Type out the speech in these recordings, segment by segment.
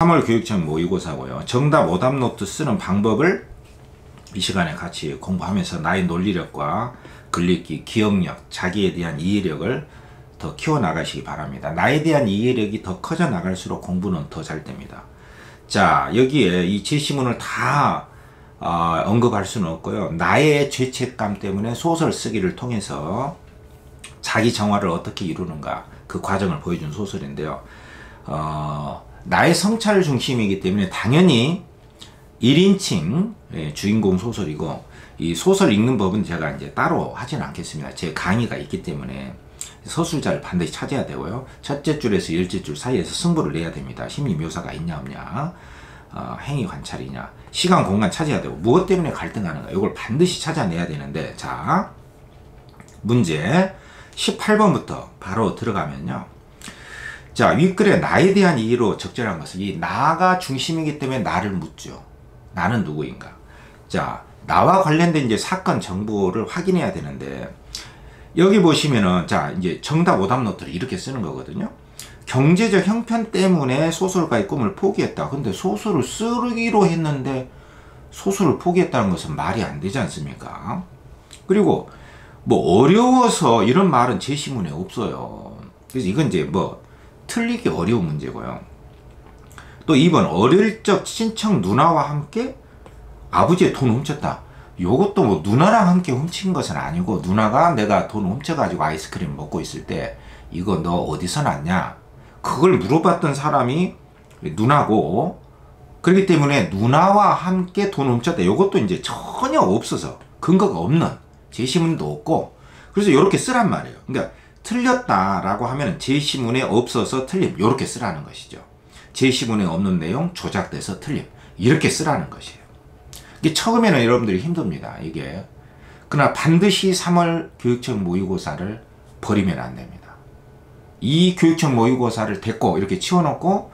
3월 교육청 모의고사고요. 정답 오답 노트 쓰는 방법을 이 시간에 같이 공부하면서 나의 논리력과 글읽기, 기억력, 자기에 대한 이해력을 더 키워나가시기 바랍니다. 나에 대한 이해력이 더 커져 나갈수록 공부는 더 잘 됩니다. 자, 여기에 이 제시문을 다 언급할 수는 없고요. 나의 죄책감 때문에 소설 쓰기를 통해서 자기 정화를 어떻게 이루는가, 그 과정을 보여준 소설인데요. 나의 성찰 중심이기 때문에 당연히 1인칭 주인공 소설이고, 이 소설 읽는 법은 제가 이제 따로 하진 않겠습니다. 제 강의가 있기 때문에 서술자를 반드시 찾아야 되고요. 첫째 줄에서 열째 줄 사이에서 승부를 내야 됩니다. 심리 묘사가 있냐 없냐, 행위 관찰이냐, 시간 공간 찾아야 되고, 무엇 때문에 갈등하는가, 이걸 반드시 찾아내야 되는데, 자, 문제 18번부터 바로 들어가면요. 자, 윗글에 나에 대한 이해로 적절한 것은, 이 나가 중심이기 때문에 나를 묻죠. 나는 누구인가? 자, 나와 관련된 이제 사건 정보를 확인해야 되는데, 여기 보시면은, 자, 이제 정답 오답 노트를 이렇게 쓰는 거거든요. 경제적 형편 때문에 소설가의 꿈을 포기했다. 근데 소설을 쓰기로 했는데 소설을 포기했다는 것은 말이 안 되지 않습니까? 그리고 뭐 어려워서 이런 말은 제시문에 없어요. 그래서 이건 이제 뭐 틀리기 어려운 문제고요. 또 2번, 어릴 적 친척 누나와 함께 아버지의 돈 훔쳤다. 요것도 뭐 누나랑 함께 훔친 것은 아니고, 누나가 내가 돈 훔쳐가지고 아이스크림 먹고 있을 때 이거 너 어디서 났냐, 그걸 물어봤던 사람이 누나고, 그렇기 때문에 누나와 함께 돈 훔쳤다. 요것도 이제 전혀 없어서, 근거가 없는 제시문도 없고, 그래서 요렇게 쓰란 말이에요. 그러니까 틀렸다라고 하면 제시문에 없어서 틀림, 요렇게 쓰라는 것이죠. 제시문에 없는 내용 조작돼서 틀림, 이렇게 쓰라는 것이에요. 이게 처음에는 여러분들이 힘듭니다, 이게. 그러나 반드시 3월 교육청 모의고사를 버리면 안 됩니다. 이 교육청 모의고사를 데리고 이렇게 치워놓고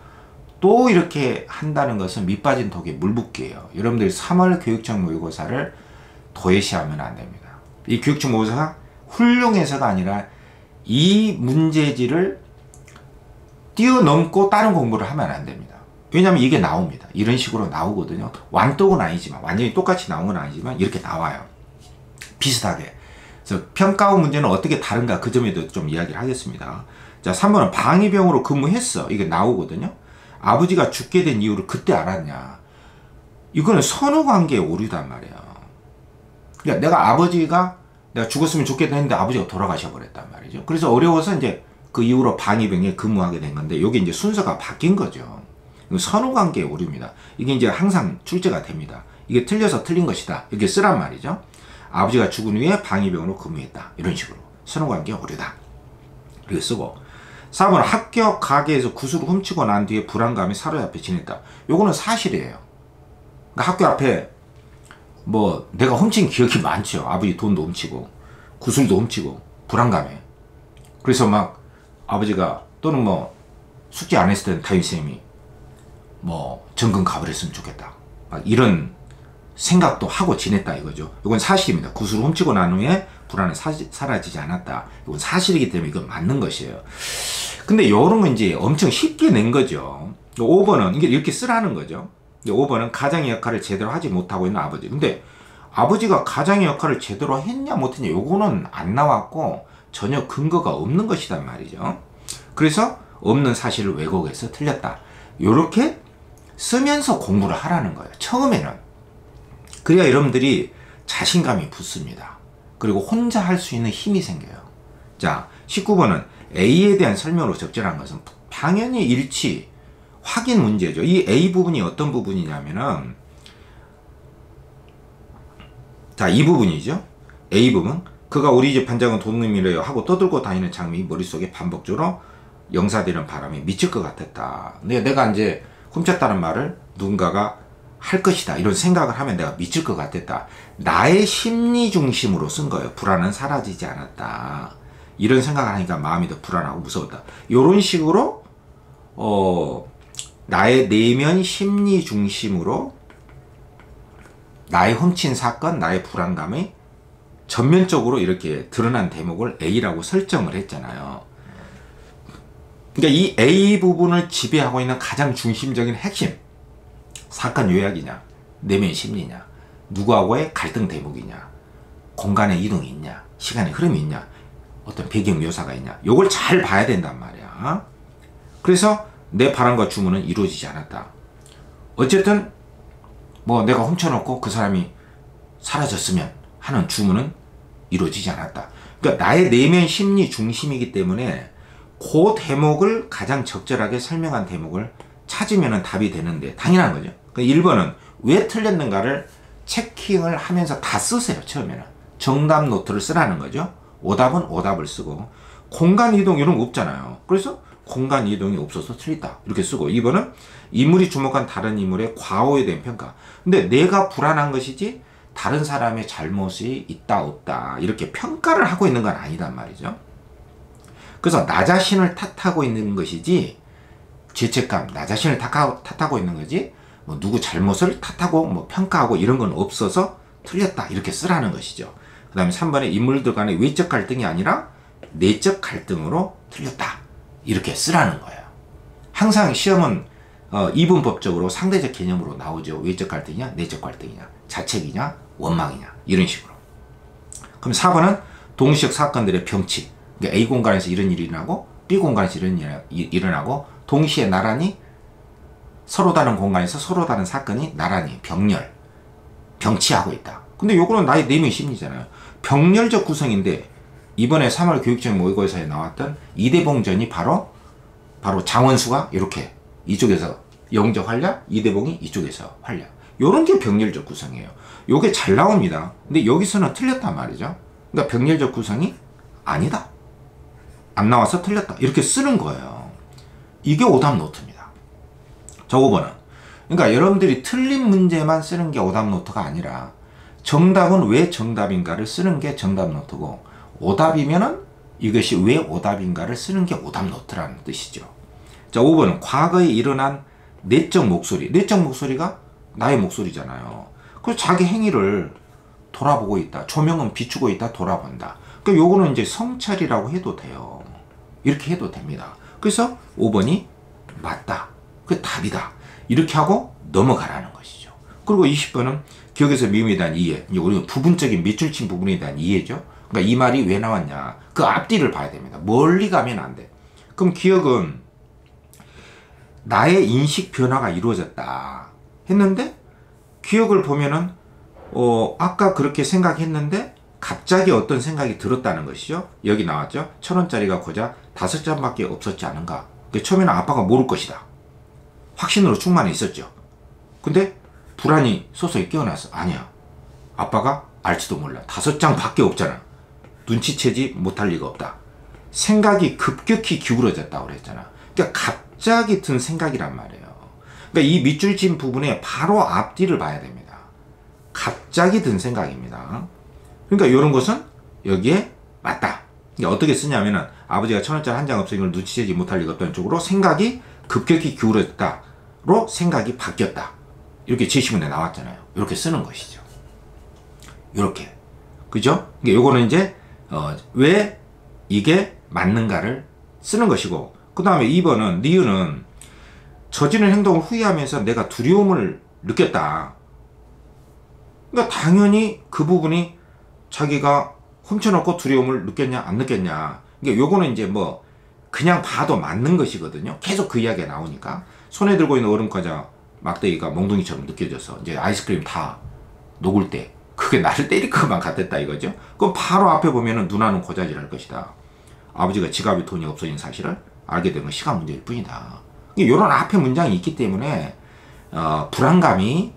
또 이렇게 한다는 것은 밑빠진 독에 물붓기예요. 여러분들이 3월 교육청 모의고사를 도외시하면 안 됩니다. 이 교육청 모의고사가 훌륭해서가 아니라 이 문제지를 뛰어넘고 다른 공부를 하면 안 됩니다. 왜냐하면 이게 나옵니다. 이런 식으로 나오거든요. 완독은 아니지만, 완전히 똑같이 나온 건 아니지만 이렇게 나와요. 비슷하게. 그래서 평가 후 문제는 어떻게 다른가, 그 점에도 좀 이야기를 하겠습니다. 자, 3번은 방위병으로 근무했어. 이게 나오거든요. 아버지가 죽게 된 이유를 그때 알았냐. 이거는 선후관계의 오류단 말이에요. 그러니까 내가 죽었으면 좋겠다 했는데 아버지가 돌아가셔 버렸단 말이죠. 그래서 어려워서 이제 그 이후로 방위병에 근무하게 된 건데, 요게 이제 순서가 바뀐 거죠. 선후관계의 오류입니다. 이게 이제 항상 출제가 됩니다. 이게 틀려서 틀린 것이다, 이렇게 쓰란 말이죠. 아버지가 죽은 후에 방위병으로 근무했다, 이런 식으로 선후관계 오류다, 이렇게 쓰고. 4번, 학교 가게에서 구슬을 훔치고 난 뒤에 불안감이 사로잡혀 지냈다. 요거는 사실이에요. 그러니까 학교 앞에 뭐 내가 훔친 기억이 많죠. 아버지 돈도 훔치고 구슬도 훔치고 불안감에. 그래서 막 아버지가, 또는 뭐 숙제 안 했을 때는 담임선생님이 뭐 전근 가버렸으면 좋겠다, 막 이런 생각도 하고 지냈다, 이거죠. 이건 사실입니다. 구슬을 훔치고 난 후에 불안이 사라지지 않았다. 이건 사실이기 때문에 이건 맞는 것이에요. 근데 요런 건 이제 엄청 쉽게 낸 거죠. 5번은 이게 이렇게 쓰라는 거죠. 5번은 가장의 역할을 제대로 하지 못하고 있는 아버지. 근데 아버지가 가장의 역할을 제대로 했냐 못했냐, 요거는 안 나왔고 전혀 근거가 없는 것이란 말이죠. 그래서 없는 사실을 왜곡해서 틀렸다, 요렇게 쓰면서 공부를 하라는 거예요, 처음에는. 그래야 여러분들이 자신감이 붙습니다. 그리고 혼자 할 수 있는 힘이 생겨요. 자, 19번은 A에 대한 설명으로 적절한 것은 당연히 일치, 확인 문제죠. 이 A 부분이 어떤 부분이냐면은, 자, 이 부분이죠. A 부분. 그가 우리 집 반장은 돈놈이래요 하고 떠들고 다니는 장면이 머릿속에 반복적으로 영사되는 바람에 미칠 것 같았다. 내가 이제 훔쳤다는 말을 누군가가 할 것이다, 이런 생각을 하면 내가 미칠 것 같았다. 나의 심리 중심으로 쓴 거예요. 불안은 사라지지 않았다, 이런 생각을 하니까 마음이 더 불안하고 무서웠다. 이런 식으로 나의 내면 심리 중심으로 나의 훔친 사건, 나의 불안감이 전면적으로 이렇게 드러난 대목을 A라고 설정을 했잖아요. 그러니까 이 A 부분을 지배하고 있는 가장 중심적인 핵심, 사건 요약이냐, 내면 심리냐, 누구하고의 갈등 대목이냐, 공간의 이동이 있냐, 시간의 흐름이 있냐, 어떤 배경 묘사가 있냐, 요걸 잘 봐야 된단 말이야. 그래서 내 바람과 주문은 이루어지지 않았다. 어쨌든 뭐 내가 훔쳐놓고 그 사람이 사라졌으면 하는 주문은 이루어지지 않았다. 그러니까 나의 내면 심리 중심이기 때문에 그 대목을 가장 적절하게 설명한 대목을 찾으면 답이 되는데 당연한 거죠. 그러니까 1번은 왜 틀렸는가를 체킹을 하면서 다 쓰세요. 처음에는 정답 노트를 쓰라는 거죠. 오답은 오답을 쓰고, 공간 이동 이런 거 없잖아요. 그래서 공간 이동이 없어서 틀리다 이렇게 쓰고, 2번은 인물이 주목한 다른 인물의 과오에 대한 평가. 근데 내가 불안한 것이지 다른 사람의 잘못이 있다 없다 이렇게 평가를 하고 있는 건 아니단 말이죠. 그래서 나 자신을 탓하고 있는 것이지, 죄책감, 나 자신을 탓하고 있는 거지 뭐 누구 잘못을 탓하고 뭐 평가하고 이런 건 없어서 틀렸다 이렇게 쓰라는 것이죠. 그 다음에 3번에 인물들 간의 외적 갈등이 아니라 내적 갈등으로 틀렸다 이렇게 쓰라는 거예요. 항상 시험은 이분법적으로 상대적 개념으로 나오죠. 외적 갈등이냐 내적 갈등이냐, 자책이냐 원망이냐 이런 식으로. 그럼 4번은 동시적 사건들의 병치, 그러니까 A 공간에서 이런 일이 일어나고 B 공간에서 이런 일이 일어나고 동시에 나란히 서로 다른 공간에서 서로 다른 사건이 나란히 병치하고 있다. 근데 요거는 나의 내면 심리잖아요. 병렬적 구성인데 이번에 3월 교육청 모의고사에 나왔던 이대봉전이 바로 장원수가 이렇게 이쪽에서 영적 활약, 이대봉이 이쪽에서 활약. 요런 게 병렬적 구성이에요. 요게 잘 나옵니다. 근데 여기서는 틀렸단 말이죠. 그러니까 병렬적 구성이 아니다. 안 나와서 틀렸다. 이렇게 쓰는 거예요. 이게 오답 노트입니다. 자, 5번은. 그러니까 여러분들이 틀린 문제만 쓰는 게 오답 노트가 아니라 정답은 왜 정답인가를 쓰는 게 정답 노트고, 오답이면은 이것이 왜 오답인가를 쓰는 게 오답 노트라는 뜻이죠. 자, 5번은 과거에 일어난 내적 목소리. 내적 목소리가 나의 목소리잖아요. 그래서 자기 행위를 돌아보고 있다. 조명은 비추고 있다. 돌아본다. 그러니까 요거는 이제 성찰이라고 해도 돼요. 이렇게 해도 됩니다. 그래서 5번이 맞다. 그 답이다. 이렇게 하고 넘어가라는 것이죠. 그리고 20번은 기억에서 미움에 대한 이해. 이제 우리가 부분적인 밑줄 친 부분에 대한 이해죠. 그러니까 이 말이 왜 나왔냐. 그 앞뒤를 봐야 됩니다. 멀리 가면 안 돼. 그럼 기억은 나의 인식 변화가 이루어졌다 했는데, 기억을 보면은 아까 그렇게 생각했는데 갑자기 어떤 생각이 들었다는 것이죠. 여기 나왔죠. 1,000원짜리가 고작 5장밖에 없었지 않은가. 처음에는 아빠가 모를 것이다. 확신으로 충만해 있었죠. 근데 불안이 소소히 깨어났어. 아니야. 아빠가 알지도 몰라. 5장밖에 없잖아. 눈치채지 못할 리가 없다. 생각이 급격히 기울어졌다고 그랬잖아. 그러니까 갑자기 든 생각이란 말이에요. 그러니까 이 밑줄 친 부분에 바로 앞뒤를 봐야 됩니다. 갑자기 든 생각입니다. 그러니까 이런 것은 여기에 맞다. 그러니까 어떻게 쓰냐면은 아버지가 1,000원짜리 한 장 없으니 이걸 눈치채지 못할 리가 없다는 쪽으로 생각이 급격히 기울어졌다로 생각이 바뀌었다. 이렇게 제시문에 나왔잖아요. 이렇게 쓰는 것이죠. 이렇게. 그죠? 그러니까 요거는 이제 왜 이게 맞는가를 쓰는 것이고, 그 다음에 2번은 니은은 저지른 행동을 후회하면서 내가 두려움을 느꼈다. 그러니까 당연히 그 부분이 자기가 훔쳐놓고 두려움을 느꼈냐 안 느꼈냐. 그러니까 요거는 이제 뭐 그냥 봐도 맞는 것이거든요. 계속 그 이야기가 나오니까. 손에 들고 있는 얼음과자 막대기가 몽둥이처럼 느껴져서 이제 아이스크림 다 녹을 때 그게 나를 때릴 것만 같았다 이거죠. 그럼 바로 앞에 보면은 누나는 고자질할 것이다. 아버지가 지갑에 돈이 없어진 사실을 알게 된 건 시간 문제일 뿐이다. 이런 앞에 문장이 있기 때문에 불안감이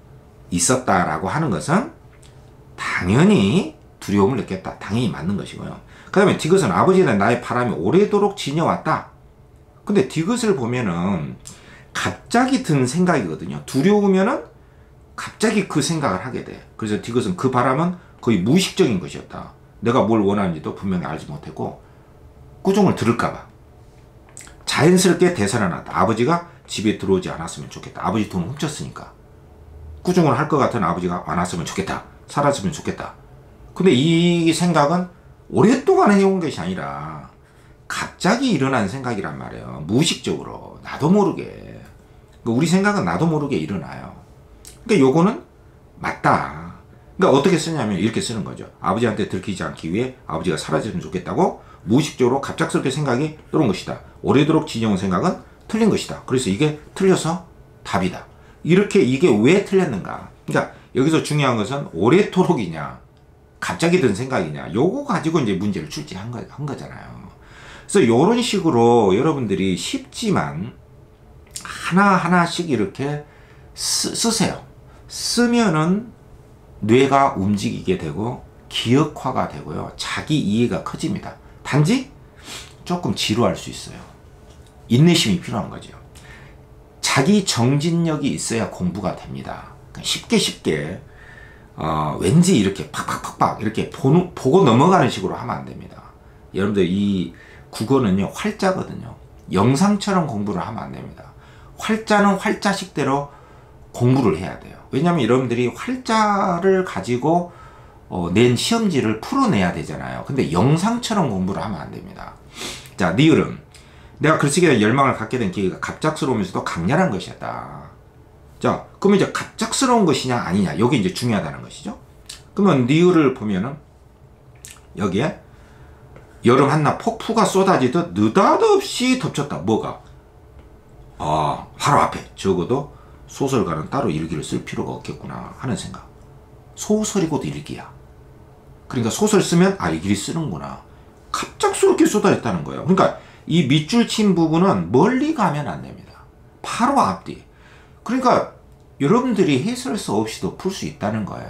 있었다라고 하는 것은 당연히 두려움을 느꼈다. 당연히 맞는 것이고요. 그 다음에 디귿은 아버지에 대한 나의 바람이 오래도록 지녀왔다. 근데 디귿을 보면은 갑자기 든 생각이거든요. 두려우면은 갑자기 그 생각을 하게 돼. 그래서 디귿은 그 바람은 거의 무의식적인 것이었다. 내가 뭘 원하는지도 분명히 알지 못했고 꾸중을 들을까봐 자연스럽게 대사를 놨다. 아버지가 집에 들어오지 않았으면 좋겠다. 아버지 돈을 훔쳤으니까 꾸중을 할 것 같은 아버지가 안 왔으면 좋겠다. 살았으면 좋겠다. 근데 이 생각은 오랫동안 해온 것이 아니라 갑자기 일어난 생각이란 말이에요. 무의식적으로 나도 모르게. 우리 생각은 나도 모르게 일어나요. 그러니까 요거는 맞다. 그러니까 어떻게 쓰냐면 이렇게 쓰는 거죠. 아버지한테 들키지 않기 위해 아버지가 사라졌으면 좋겠다고 무의식적으로 갑작스럽게 생각이 들어온 것이다. 오래도록 지녀온 생각은 틀린 것이다. 그래서 이게 틀려서 답이다. 이렇게 이게 왜 틀렸는가. 그러니까 여기서 중요한 것은 오래도록이냐 갑자기 든 생각이냐 요거 가지고 이제 문제를 출제한 거잖아요. 그래서 이런 식으로 여러분들이 쉽지만 하나하나씩 이렇게 쓰세요. 쓰면은 뇌가 움직이게 되고 기억화가 되고요. 자기 이해가 커집니다. 단지 조금 지루할 수 있어요. 인내심이 필요한 거죠. 자기 정진력이 있어야 공부가 됩니다. 쉽게 왠지 이렇게 팍팍팍팍 이렇게 보고 넘어가는 식으로 하면 안 됩니다. 여러분들 이 국어는요 활자거든요. 영상처럼 공부를 하면 안 됩니다. 활자는 활자식대로 공부를 해야 돼요. 왜냐하면 여러분들이 활자를 가지고 낸 시험지를 풀어내야 되잖아요. 근데 영상처럼 공부를 하면 안 됩니다. 자, 니을은 내가 글쓰기에 대한 열망을 갖게 된 계기가 갑작스러우면서도 강렬한 것이었다. 자, 그러면 이제 갑작스러운 것이냐 아니냐 이게 이제 중요하다는 것이죠. 그러면 니을을 보면은 여기에 여름 한낮 폭풍가 쏟아지듯 느닷없이 덮쳤다. 뭐가? 바로 앞에 적어도 소설가는 따로 일기를 쓸 필요가 없겠구나 하는 생각. 소설이 곧 일기야. 그러니까 소설 쓰면 일기를 쓰는구나. 갑작스럽게 쏟아졌다는 거예요. 그러니까 이 밑줄 친 부분은 멀리 가면 안 됩니다. 바로 앞뒤. 그러니까 여러분들이 해설 수 없이도 풀 수 있다는 거예요.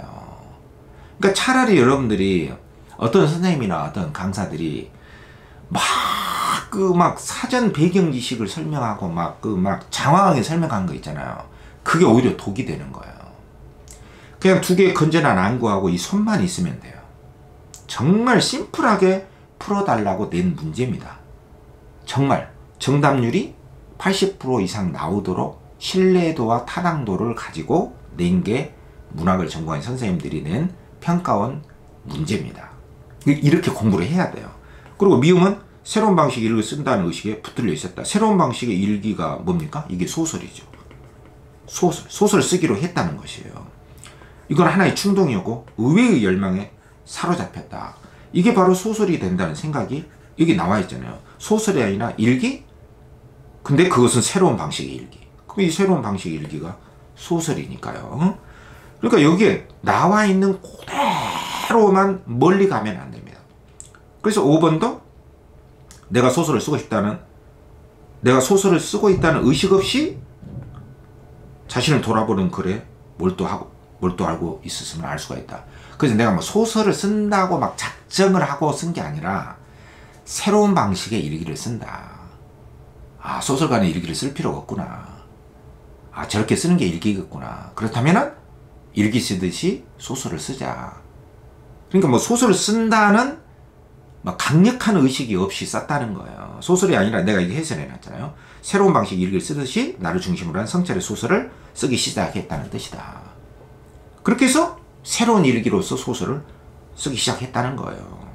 그러니까 차라리 여러분들이 어떤 선생님이나 어떤 강사들이 막 사전 배경 지식을 설명하고 장황하게 설명한 거 있잖아요. 그게 오히려 독이 되는 거예요. 그냥 두 개의 건전한 안구하고 이 손만 있으면 돼요. 정말 심플하게 풀어달라고 낸 문제입니다. 정말 정답률이 80% 이상 나오도록 신뢰도와 타당도를 가지고 낸 게 문학을 전공한 선생님들이 낸 평가원 문제입니다. 이렇게 공부를 해야 돼요. 그리고 미음은 새로운 방식의 일기를 쓴다는 의식에 붙들려 있었다. 새로운 방식의 일기가 뭡니까? 이게 소설이죠. 소설 쓰기로 했다는 것이에요. 이건 하나의 충동이었고 의외의 열망에 사로잡혔다. 이게 바로 소설이 된다는 생각이 여기 나와 있잖아요. 소설이 아니라 일기? 근데 그것은 새로운 방식의 일기. 그럼 이 새로운 방식의 일기가 소설이니까요. 그러니까 여기에 나와 있는 그대로만 멀리 가면 안 됩니다. 그래서 5번도 내가 소설을 쓰고 있다는 의식 없이 자신을 돌아보는 글에 몰두하고 있었으면 알 수가 있다. 그래서 내가 소설을 쓴다고 작정을 하고 쓴 게 아니라 새로운 방식의 일기를 쓴다. 소설가는 일기를 쓸 필요가 없구나. 저렇게 쓰는 게 일기겠구나. 그렇다면은 일기 쓰듯이 소설을 쓰자. 그러니까 소설을 쓴다는 강력한 의식이 없이 썼다는 거예요. 소설이 아니라 내가 이게 해설해놨잖아요. 새로운 방식 일기를 쓰듯이 나를 중심으로 한 성찰의 소설을 쓰기 시작했다는 뜻이다. 그렇게 해서 새로운 일기로서 소설을 쓰기 시작했다는 거예요.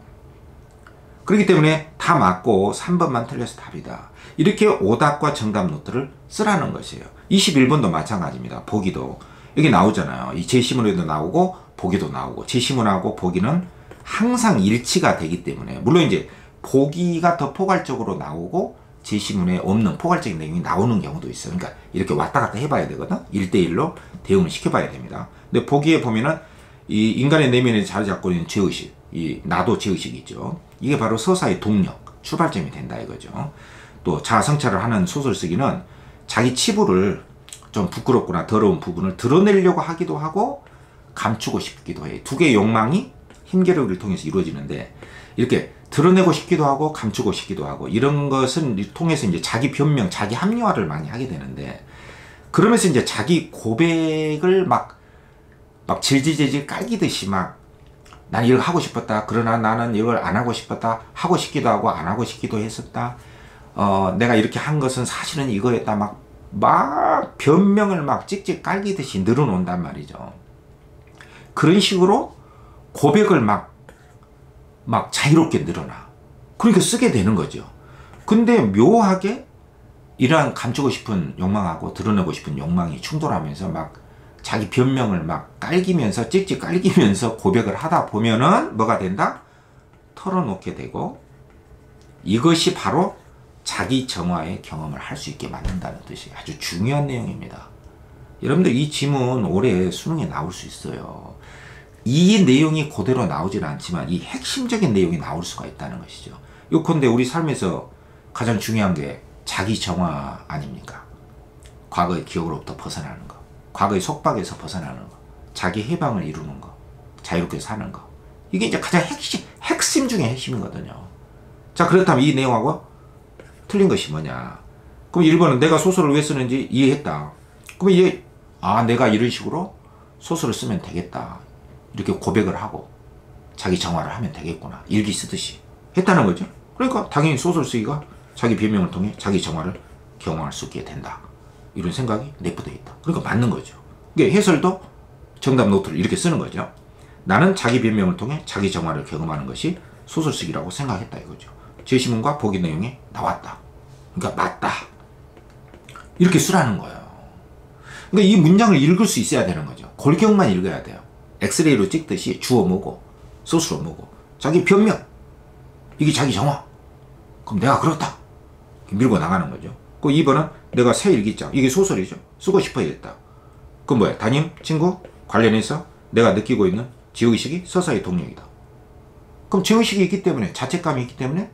그렇기 때문에 다 맞고 3번만 틀려서 답이다. 이렇게 오답과 정답 노트를 쓰라는 것이에요. 21번도 마찬가지입니다. 보기도 여기 나오잖아요. 이 제시문에도 나오고 보기도 나오고 제시문하고 보기는 항상 일치가 되기 때문에 물론 이제 보기가 더 포괄적으로 나오고 제시문에 없는 포괄적인 내용이 나오는 경우도 있어요. 그러니까 이렇게 왔다 갔다 해봐야 되거든. 1대1로 대응을 시켜봐야 됩니다. 근데 보기에 보면은 이 인간의 내면에 자리 잡고 있는 죄의식, 이 나도 죄의식이 있죠. 이게 바로 서사의 동력, 출발점이 된다 이거죠. 또 자아 성찰을 하는 소설 쓰기는 자기 치부를 좀 부끄럽거나 더러운 부분을 드러내려고 하기도 하고 감추고 싶기도 해. 두 개의 욕망이 힘겨루기를 통해서 이루어지는데 이렇게 드러내고 싶기도 하고 감추고 싶기도 하고 이런 것은 통해서 이제 자기 변명, 자기 합리화를 많이 하게 되는데 그러면서 이제 자기 고백을 막 질질질질 깔기듯이 난 이걸 하고 싶었다. 그러나 나는 이걸 안 하고 싶었다. 하고 싶기도 하고 안 하고 싶기도 했었다. 내가 이렇게 한 것은 사실은 이거였다. 막 변명을 찍찍 깔기듯이 늘어놓는단 말이죠. 그런 식으로 고백을 자유롭게 늘어나. 그러니까 쓰게 되는 거죠. 근데 묘하게 이러한 감추고 싶은 욕망하고 드러내고 싶은 욕망이 충돌하면서 막 자기 변명을 막 깔기면서 찍찍 깔기면서 고백을 하다 보면은 뭐가 된다? 털어놓게 되고, 이것이 바로 자기 정화의 경험을 할 수 있게 만든다는 뜻이 아주 중요한 내용입니다. 여러분들 이 지문 올해 수능에 나올 수 있어요. 이 내용이 그대로 나오질 않지만 이 핵심적인 내용이 나올 수가 있다는 것이죠. 요컨대 우리 삶에서 가장 중요한 게 자기 정화 아닙니까? 과거의 기억으로부터 벗어나는 거, 과거의 속박에서 벗어나는 거, 자기 해방을 이루는 거, 자유롭게 사는 거. 이게 이제 가장 핵심 중에 핵심이거든요. 자, 그렇다면 이 내용하고 틀린 것이 뭐냐? 그럼 1번은 내가 소설을 왜 쓰는지 이해했다. 그럼 이제 내가 이런 식으로 소설을 쓰면 되겠다. 이렇게 고백을 하고 자기 정화를 하면 되겠구나. 일기 쓰듯이 했다는 거죠. 그러니까 당연히 소설 쓰기가 자기 변명을 통해 자기 정화를 경험할 수 있게 된다. 이런 생각이 내포되어 있다. 그러니까 맞는 거죠. 이게 해설도 정답 노트를 이렇게 쓰는 거죠. 나는 자기 변명을 통해 자기 정화를 경험하는 것이 소설 쓰기라고 생각했다 이거죠. 제시문과 보기 내용에 나왔다. 그러니까 맞다. 이렇게 쓰라는 거예요. 그러니까 이 문장을 읽을 수 있어야 되는 거죠. 골격만 읽어야 돼요. 엑스레이로 찍듯이 주어 뭐고 소스로 뭐고 자기 변명, 이게 자기 정화. 그럼 내가 그렇다 밀고 나가는 거죠. 그 2번은 내가 새 일기장, 이게 소설이죠. 쓰고 싶어야겠다. 그건 뭐야? 담임, 친구 관련해서 내가 느끼고 있는 지의식이 서사의 동력이다. 그럼 지의식이 있기 때문에, 자책감이 있기 때문에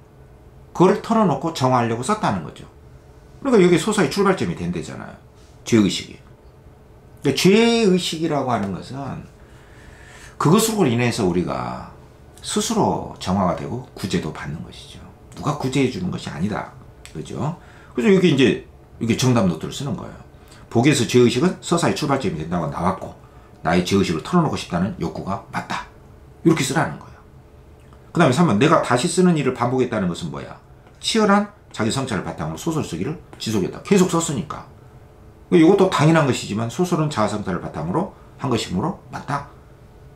그걸 털어놓고 정화하려고 썼다는 거죠. 그러니까 여기 소사의 출발점이 된대잖아요. 죄의식이. 그러니까 죄의식이라고 하는 것은 그것으로 인해서 우리가 스스로 정화가 되고 구제도 받는 것이죠. 누가 구제해 주는 것이 아니다. 그죠? 그래서 여기 이제 이게 정답 노트를 쓰는 거예요. 보기에서 죄의식은 서사의 출발점이 된다고 나왔고, 나의 죄의식을 털어놓고 싶다는 욕구가 맞다. 이렇게 쓰라는 거예요. 그 다음에 3번, 내가 다시 쓰는 일을 반복했다는 것은 뭐야? 치열한 자기 성찰을 바탕으로 소설 쓰기를 지속했다. 계속 썼으니까. 이것도 당연한 것이지만 소설은 자아 성찰을 바탕으로 한 것이므로 맞다.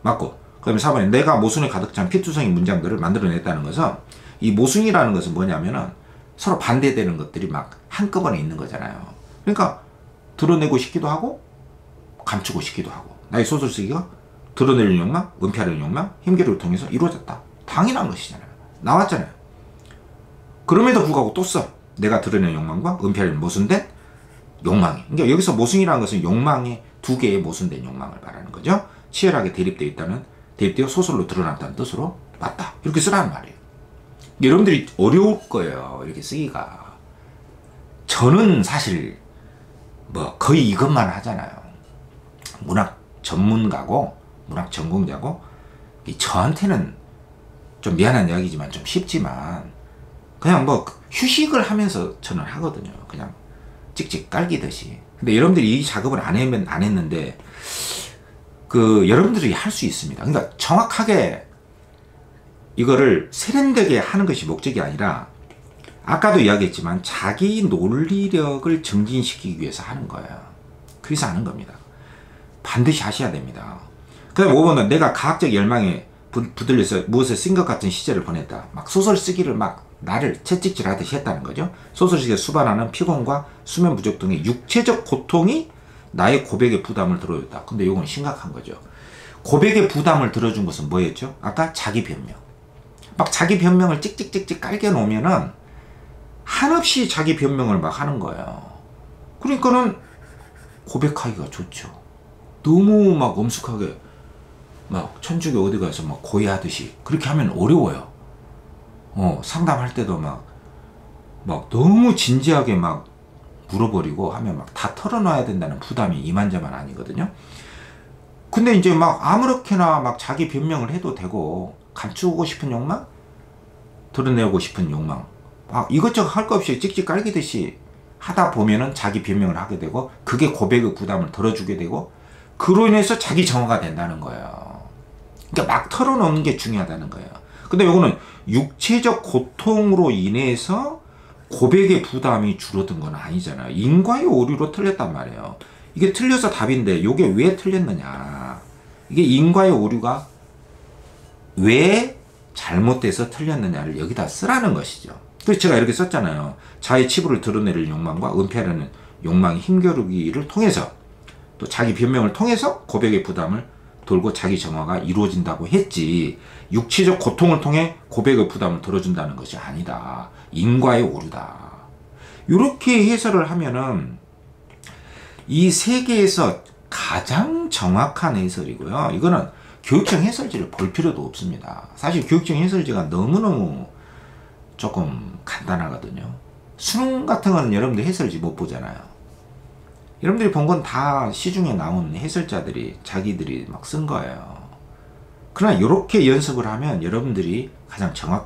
맞고. 그 다음에 4번에 내가 모순에 가득 찬 피투성이 문장들을 만들어냈다는 것은, 이 모순이라는 것은 뭐냐면은 서로 반대되는 것들이 막 한꺼번에 있는 거잖아요. 그러니까 드러내고 싶기도 하고 감추고 싶기도 하고, 나의 소설 쓰기가 드러내는 욕망, 은폐하려는 욕망, 힘겨루기를 통해서 이루어졌다. 당연한 것이잖아요. 나왔잖아요. 그럼에도 불구하고 또 써. 내가 드러내는 욕망과 은폐하려는 모순된 욕망이. 그러니까 여기서 모순이라는 것은 욕망의 두 개의 모순된 욕망을 말하는 거죠. 치열하게 대립되어 소설로 드러났다는 뜻으로 맞다. 이렇게 쓰라는 말이에요. 여러분들이 어려울 거예요. 이렇게 쓰기가. 저는 사실 뭐 거의 이것만 하잖아요. 문학 전문가고 문학 전공자고, 저한테는 좀 미안한 이야기지만 좀 쉽지만 그냥 뭐 휴식을 하면서 저는 하거든요. 그냥 찍찍 깔기듯이. 근데 여러분들이 이 작업을 안 했는데 여러분들이 할 수 있습니다. 그러니까 정확하게 이거를 세련되게 하는 것이 목적이 아니라, 아까도 이야기했지만 자기 논리력을 증진시키기 위해서 하는 거예요. 그래서 하는 겁니다. 반드시 하셔야 됩니다. 그 다음에 5번은 내가 과학적 열망에 붙들려서 무엇을 쓴 것 같은 시절을 보냈다. 막 소설 쓰기를 막 나를 채찍질 하듯이 했다는 거죠. 소설 쓰기에 수반하는 피곤과 수면 부족 등의 육체적 고통이 나의 고백의 부담을 들어줬다. 근데 이건 심각한 거죠. 고백의 부담을 들어준 것은 뭐였죠? 아까 자기 변명. 막 자기 변명을 찍찍찍찍 깔겨 놓으면은 한없이 자기 변명을 막 하는 거예요. 그러니까는 고백하기가 좋죠. 너무 막 엄숙하게 막 천주교 어디 가서 막 고해하듯이 그렇게 하면 어려워요. 상담할 때도 막 너무 진지하게 막 물어버리고 하면 막 다 털어놔야 된다는 부담이 이만저만 아니거든요. 근데 이제 막 아무렇게나 막 자기 변명을 해도 되고, 감추고 싶은 욕망, 드러내고 싶은 욕망, 이것저것 할 거 없이 찍찍 깔기듯이 하다 보면은 자기 변명을 하게 되고, 그게 고백의 부담을 덜어주게 되고, 그로 인해서 자기 정화가 된다는 거예요. 그러니까 막 털어놓는 게 중요하다는 거예요. 근데 이거는 육체적 고통으로 인해서 고백의 부담이 줄어든 건 아니잖아요. 인과의 오류로 틀렸단 말이에요. 이게 틀려서 답인데 이게 왜 틀렸느냐. 이게 인과의 오류가 왜 잘못돼서 틀렸느냐를 여기다 쓰라는 것이죠. 그래서 제가 이렇게 썼잖아요. 자의 치부를 드러내는 욕망과 은폐하려는 욕망의 힘겨루기를 통해서 또 자기 변명을 통해서 고백의 부담을 돌고 자기 정화가 이루어진다고 했지, 육체적 고통을 통해 고백의 부담을 덜어준다는 것이 아니다. 인과의 오류다. 이렇게 해설을 하면은 이 세계에서 가장 정확한 해설이고요. 이거는 교육청 해설지를 볼 필요도 없습니다. 사실 교육청 해설지가 너무너무 조금 간단하거든요. 수능 같은 거는 여러분들 해설지 못 보잖아요. 여러분들이 본 건 다 시중에 나온 해설자들이 자기들이 막 쓴 거예요. 그러나 이렇게 연습을 하면 여러분들이 가장 정확한